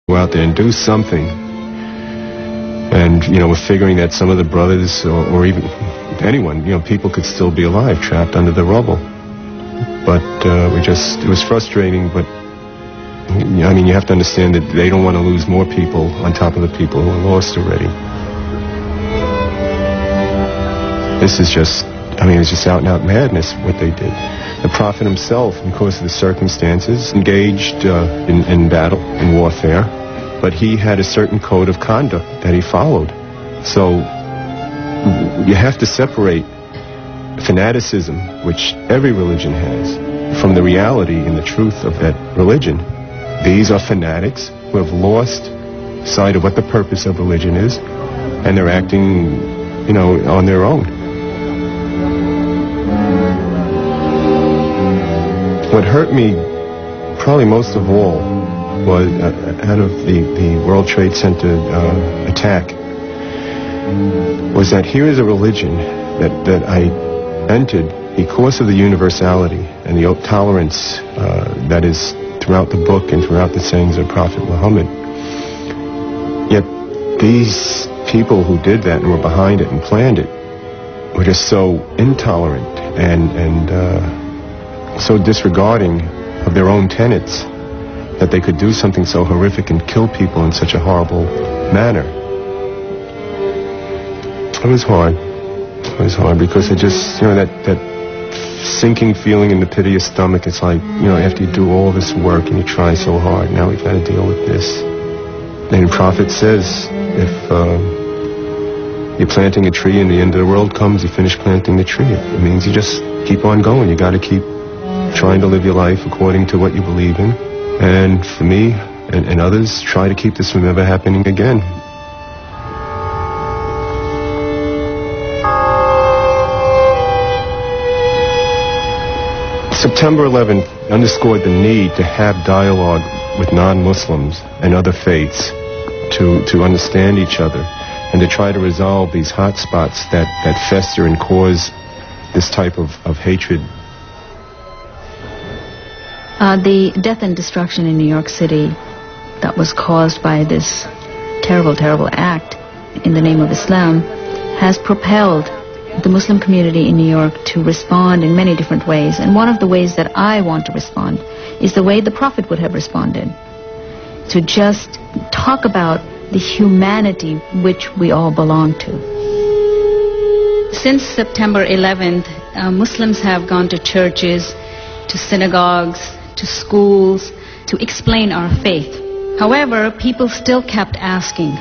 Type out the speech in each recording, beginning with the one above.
Go out there and do something. And, we're figuring that some of the brothers or even anyone, people could still be alive, trapped under the rubble. But it was frustrating, but, you have to understand that they don't want to lose more people on top of the people who are lost already. This is just, it's just out-and-out madness what they did. The Prophet himself, because of the circumstances, engaged in battle, in warfare, but he had a certain code of conduct that he followed. So you have to separate fanaticism, which every religion has, from the reality and the truth of that religion. These are fanatics who have lost sight of what the purpose of religion is, and they're acting, on their own. What hurt me probably most of all was out of the World Trade Center attack was that here is a religion that I entered because of the universality and the tolerance that is throughout the book and throughout the sayings of Prophet Muhammad. Yet these people who did that and were behind it and planned it were just so intolerant and so disregarding of their own tenets that they could do something so horrific and kill people in such a horrible manner. It was hard. It was hard because it just, that sinking feeling in the pit of your stomach. It's like, after you do all this work and you try so hard, now we've got to deal with this. And the Prophet says, if you're planting a tree and the end of the world comes, you finish planting the tree. It means you just keep on going. You got to keep trying to live your life according to what you believe in. And for me and others, try to keep this from ever happening again. September 11th underscored the need to have dialogue with non-Muslims and other faiths to understand each other and to try to resolve these hot spots that fester and cause this type of hatred. The death and destruction in New York City that was caused by this terrible, terrible act in the name of Islam has propelled the Muslim community in New York to respond in many different ways. And one of the ways that I want to respond is the way the Prophet would have responded. To just talk about the humanity which we all belong to. Since September 11th, Muslims have gone to churches, to synagogues, to schools, to explain our faith. However, people still kept asking,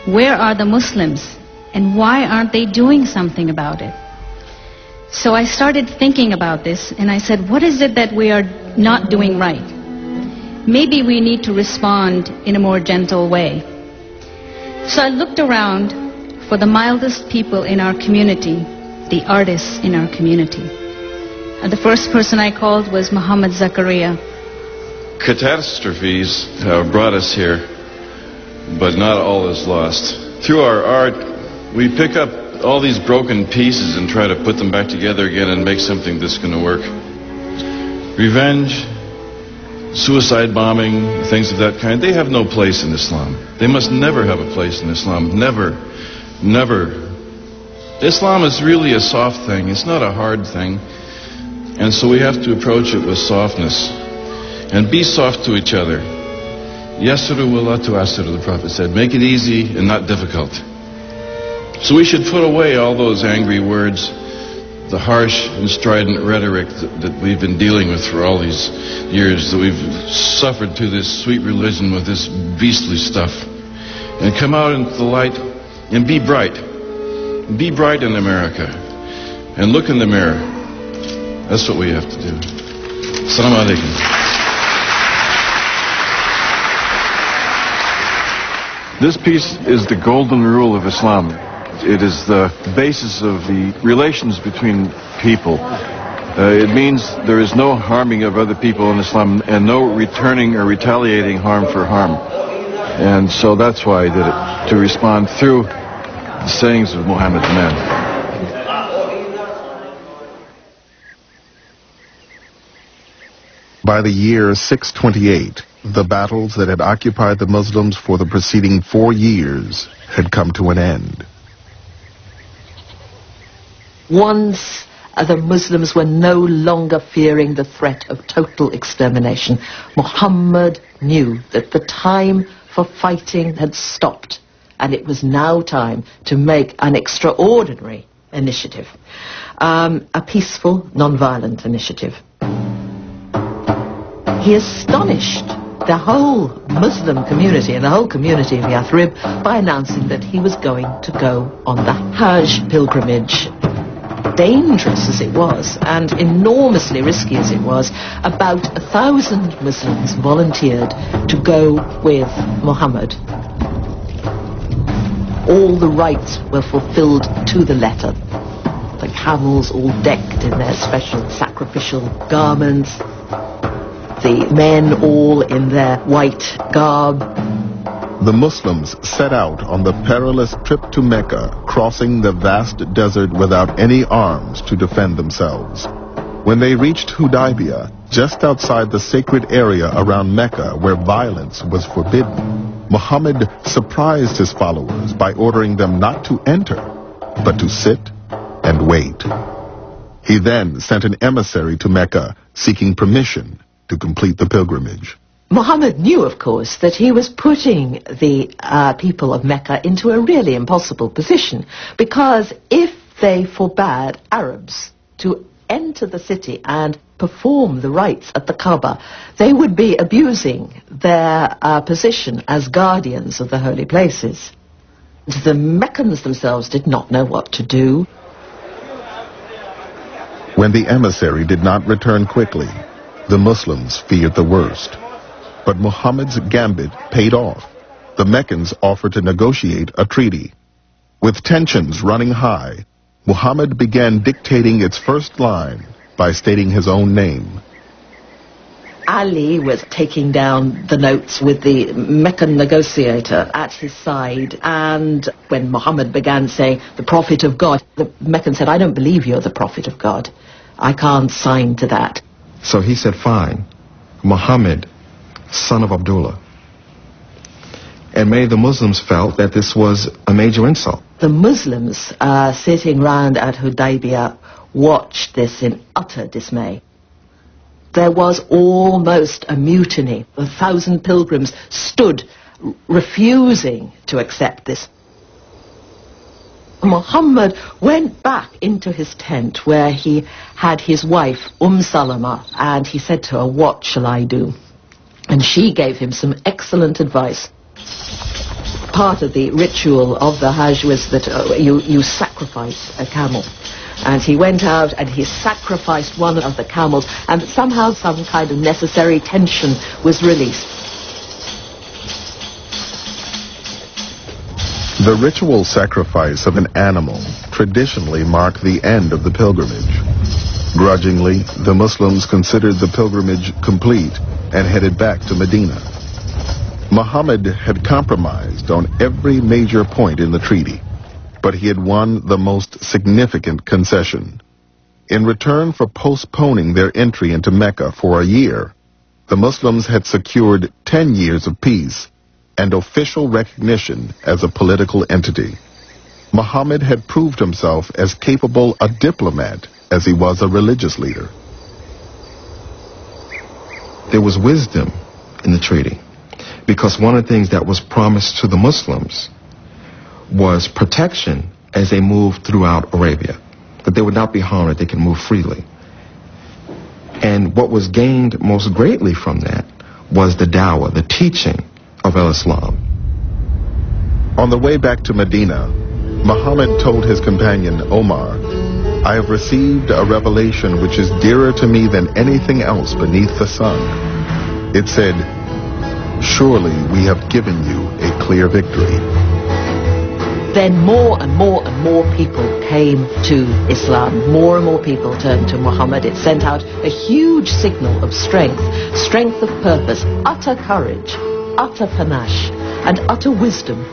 where are the Muslims? And why aren't they doing something about it? So I started thinking about this, and I said, what is it that we are not doing right? Maybe we need to respond in a more gentle way. So I looked around for the mildest people in our community, the artists in our community. And the first person I called was Muhammad Zakaria. Catastrophes have brought us here, but not all is lost. Through our art, we pick up all these broken pieces and try to put them back together again and make something that's going to work. Revenge, suicide bombing, things of that kind, they have no place in Islam. They must never have a place in Islam. Never. Never. Islam is really a soft thing. It's not a hard thing. And so we have to approach it with softness. And be soft to each other. Yasiru wa la tu'asiru, the Prophet said. Make it easy and not difficult. So we should put away all those angry words, the harsh and strident rhetoric that we've been dealing with for all these years, that we've suffered through this sweet religion with this beastly stuff. And come out into the light and be bright. Be bright in America. And look in the mirror. That's what we have to do. Assalamu alaikum. This piece is the golden rule of Islam. It is the basis of the relations between people. It means there is no harming of other people in Islam and no returning or retaliating harm for harm. And so that's why I did it, to respond through the sayings of Muhammad's men. By the year 628, The battles that had occupied the Muslims for the preceding 4 years had come to an end. Once the Muslims were no longer fearing the threat of total extermination, Muhammad knew that the time for fighting had stopped, and it was now time to make an extraordinary initiative, a peaceful, non-violent initiative. He astonished the whole Muslim community and the whole community of Yathrib by announcing that he was going to go on the Hajj pilgrimage. Dangerous as it was, and enormously risky as it was, about 1,000 Muslims volunteered to go with Muhammad. All the rites were fulfilled to the letter. The camels all decked in their special sacrificial garments, the men all in their white garb. The Muslims set out on the perilous trip to Mecca, crossing the vast desert without any arms to defend themselves. When they reached Hudaybiyah, just outside the sacred area around Mecca where violence was forbidden, Muhammad surprised his followers by ordering them not to enter, but to sit and wait. He then sent an emissary to Mecca seeking permission to complete the pilgrimage. Muhammad knew, of course, that he was putting the people of Mecca into a really impossible position, because if they forbade Arabs to enter the city and perform the rites at the Kaaba, they would be abusing their position as guardians of the holy places. The Meccans themselves did not know what to do. When the emissary did not return quickly, the Muslims feared the worst. But Muhammad's gambit paid off. The Meccans offered to negotiate a treaty. With tensions running high, Muhammad began dictating its first line by stating his own name. Ali was taking down the notes with the Meccan negotiator at his side, and when Muhammad began saying, "The Prophet of God," the Meccan said, "I don't believe you're the Prophet of God. I can't sign to that." So he said, "Fine, Muhammad, son of Abdullah." And many of the Muslims felt that this was a major insult. The Muslims sitting round at Hudaybiyah watched this in utter dismay. There was almost a mutiny. 1,000 pilgrims stood refusing to accept this. Muhammad went back into his tent where he had his wife Salama, and he said to her, "What shall I do?" And she gave him some excellent advice. Part of the ritual of the Hajj was that you sacrifice a camel. And he went out and he sacrificed one of the camels, and somehow some kind of necessary tension was released. The ritual sacrifice of an animal traditionally marked the end of the pilgrimage. Grudgingly, the Muslims considered the pilgrimage complete and headed back to Medina. Muhammad had compromised on every major point in the treaty, but he had won the most significant concession. In return for postponing their entry into Mecca for a year, the Muslims had secured 10 years of peace and official recognition as a political entity. Muhammad had proved himself as capable a diplomat as he was a religious leader. There was wisdom in the treaty, because one of the things that was promised to the Muslims was protection as they moved throughout Arabia, that they would not be harmed, that they could move freely. And what was gained most greatly from that was the dawah, the teaching of al-Islam. On the way back to Medina, Muhammad told his companion Omar, "I have received a revelation which is dearer to me than anything else beneath the sun." It said, "Surely we have given you a clear victory." Then more and more and more people came to Islam. More and more people turned to Muhammad. It sent out a huge signal of strength, strength of purpose, utter courage, utter panache, and utter wisdom